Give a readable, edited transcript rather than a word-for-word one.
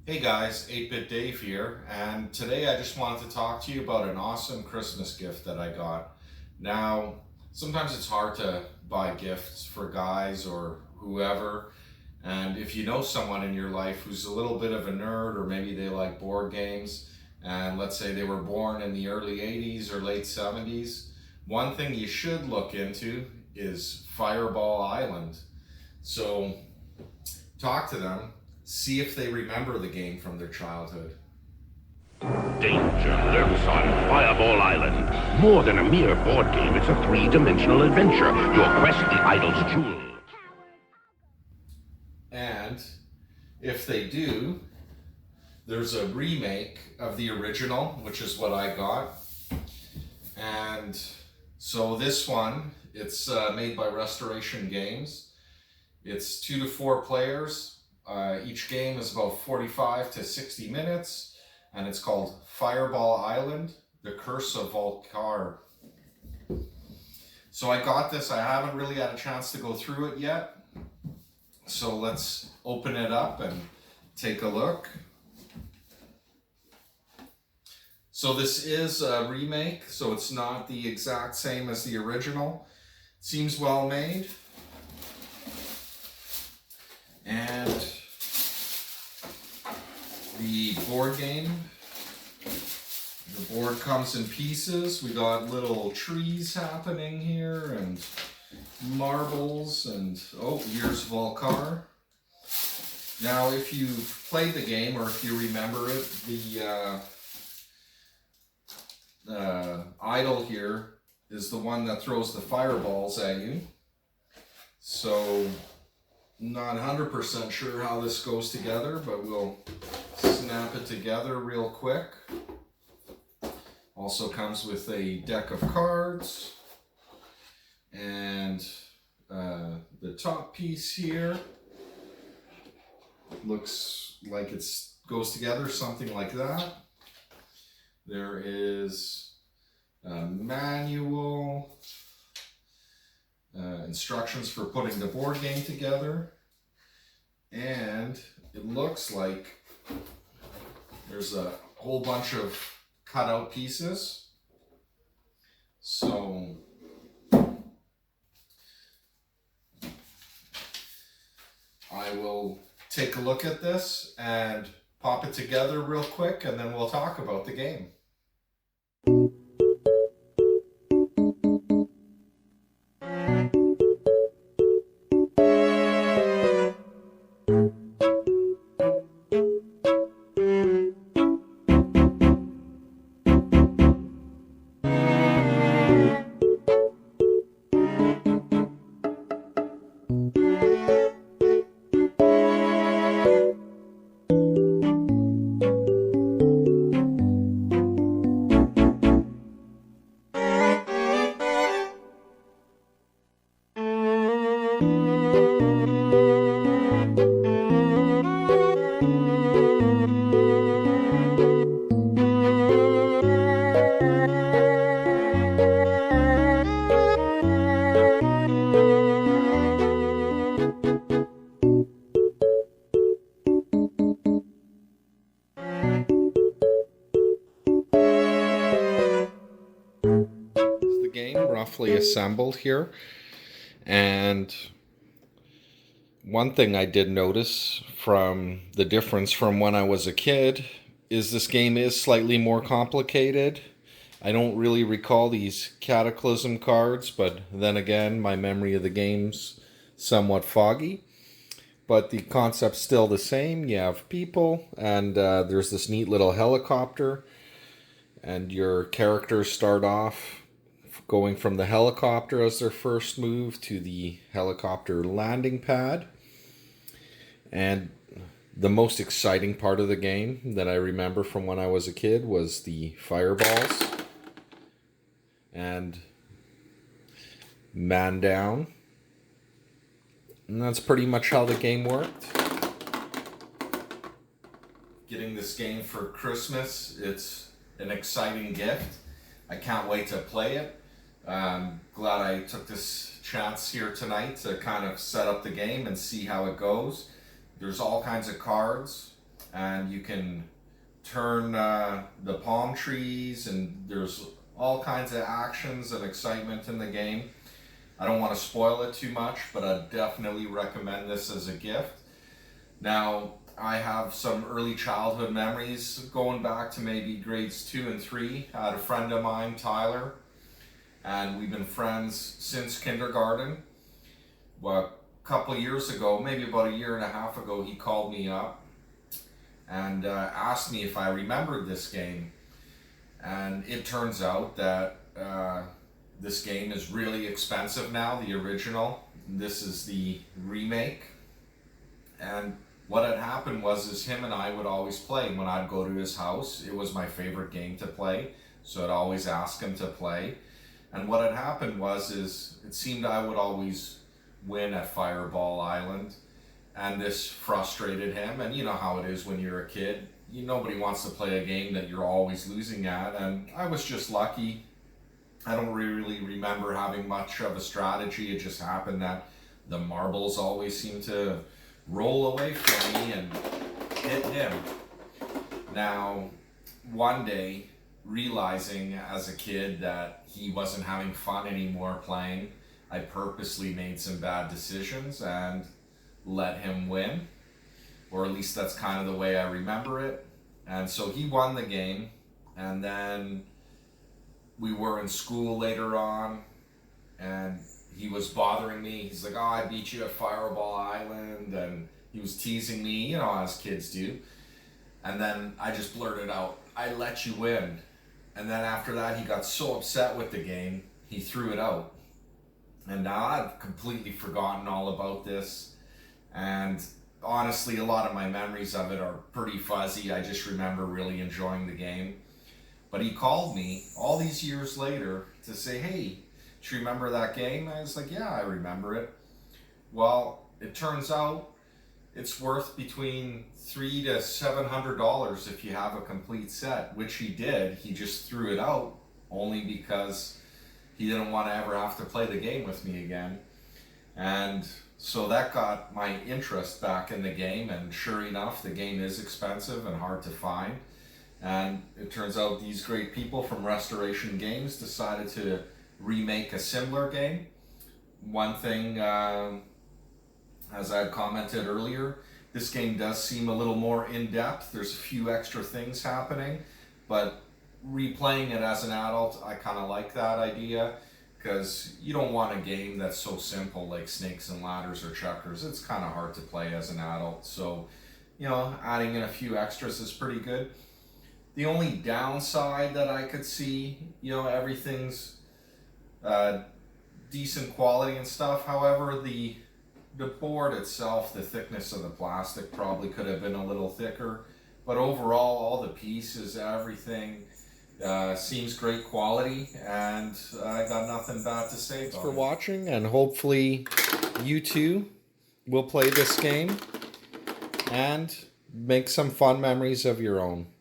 Hey guys, 8-Bit Dave here, and today I just wanted to talk to you about an awesome Christmas gift that I got. Now, sometimes it's hard to buy gifts for guys or whoever, and if you know someone in your life who's a little bit of a nerd or maybe they like board games, and let's say they were born in the early 80s or late 70s, one thing you should look into is Fireball Island. So, talk to them, see if they remember the game from their childhood. Danger lurks on Fireball Island. More than a mere board game, it's a three-dimensional adventure. Your quest, the idol's jewel. And if they do, there's a remake of the original, which is what I got. And so this one, it's made by Restoration Games. It's 2 to 4 players. Each game is about 45 to 60 minutes, and it's called Fireball Island, The Curse of Vul-Kar. So I got this. I haven't really had a chance to go through it yet. So let's open it up and take a look. So this is a remake, so it's not the exact same as the original. It seems well made. And the board game, the board comes in pieces. We got little trees happening here and marbles and, oh, here's Vul-Kar. Now, if you've played the game or if you remember it, the idol here is the one that throws the fireballs at you. So, not 100% sure how this goes together, but we'll snap it together real quick. Also comes with a deck of cards and the top piece here looks like it goes together something like that. There is a manual, instructions for putting the board game together, and it looks like there's a whole bunch of cutout pieces. So I will take a look at this and pop it together real quick, and then we'll talk about the game. Game roughly assembled here, and one thing I did notice from the difference from when I was a kid is this game is slightly more complicated. I don't really recall these Cataclysm cards, but then again, my memory of the game's somewhat foggy. But the concept's still the same. You have people, and there's this neat little helicopter, and your characters start off going from the helicopter as their first move to the helicopter landing pad. And the most exciting part of the game that I remember from when I was a kid was the fireballs. And man down. And that's pretty much how the game worked. Getting this game for Christmas, it's an exciting gift. I can't wait to play it. Glad I took this chance here tonight to kind of set up the game and see how it goes. There's all kinds of cards. and you can turn the palm trees, and there's all kinds of actions and excitement in the game. I don't want to spoil it too much, but I definitely recommend this as a gift. Now, I have some early childhood memories going back to maybe grades 2 and 3. I had a friend of mine, Tyler, and we've been friends since kindergarten. Well, a couple of years ago, maybe about a year and a half ago, he called me up and asked me if I remembered this game. And it turns out that this game is really expensive now, the original. This is the remake. And what had happened was him and I would always play. When I'd go to his house, it was my favorite game to play, so I'd always ask him to play. And what had happened was it seemed I would always win at Fireball Island, and this frustrated him. And you know how it is when you're a kid. Nobody wants to play a game that you're always losing at, and I was just lucky. I don't really remember having much of a strategy. It just happened that the marbles always seemed to roll away from me and hit him. Now, one day, realizing as a kid that he wasn't having fun anymore playing, I purposely made some bad decisions and let him win, or at least that's kind of the way I remember it. And so he won the game, and then we were in school later on, and he was bothering me. He's like, "Oh, I beat you at Fireball Island," and he was teasing me, as kids do. And then I just blurted out, "I let you win." And then after that, he got so upset with the game, he threw it out. And now I've completely forgotten all about this. And honestly, a lot of my memories of it are pretty fuzzy. I just remember really enjoying the game. But he called me all these years later to say, "Hey, do you remember that game?" I was like, "Yeah, I remember it." Well, it turns out it's worth between $300 to $700 if you have a complete set, which he did. He just threw it out only because he didn't want to ever have to play the game with me again. And so that got my interest back in the game, and sure enough, the game is expensive and hard to find. And it turns out these great people from Restoration Games decided to remake a similar game. One thing, as I commented earlier, this game does seem a little more in-depth. There's a few extra things happening, but replaying it as an adult, I kind of like that idea, because you don't want a game that's so simple like Snakes and Ladders or Checkers. It's kind of hard to play as an adult, so adding in a few extras is pretty good. The only downside that I could see, everything's decent quality and stuff. However, the board itself, the thickness of the plastic probably could have been a little thicker. But overall, all the pieces, everything seems great quality, and I got nothing bad to say about it. Thanks for watching, and hopefully you too will play this game and make some fun memories of your own.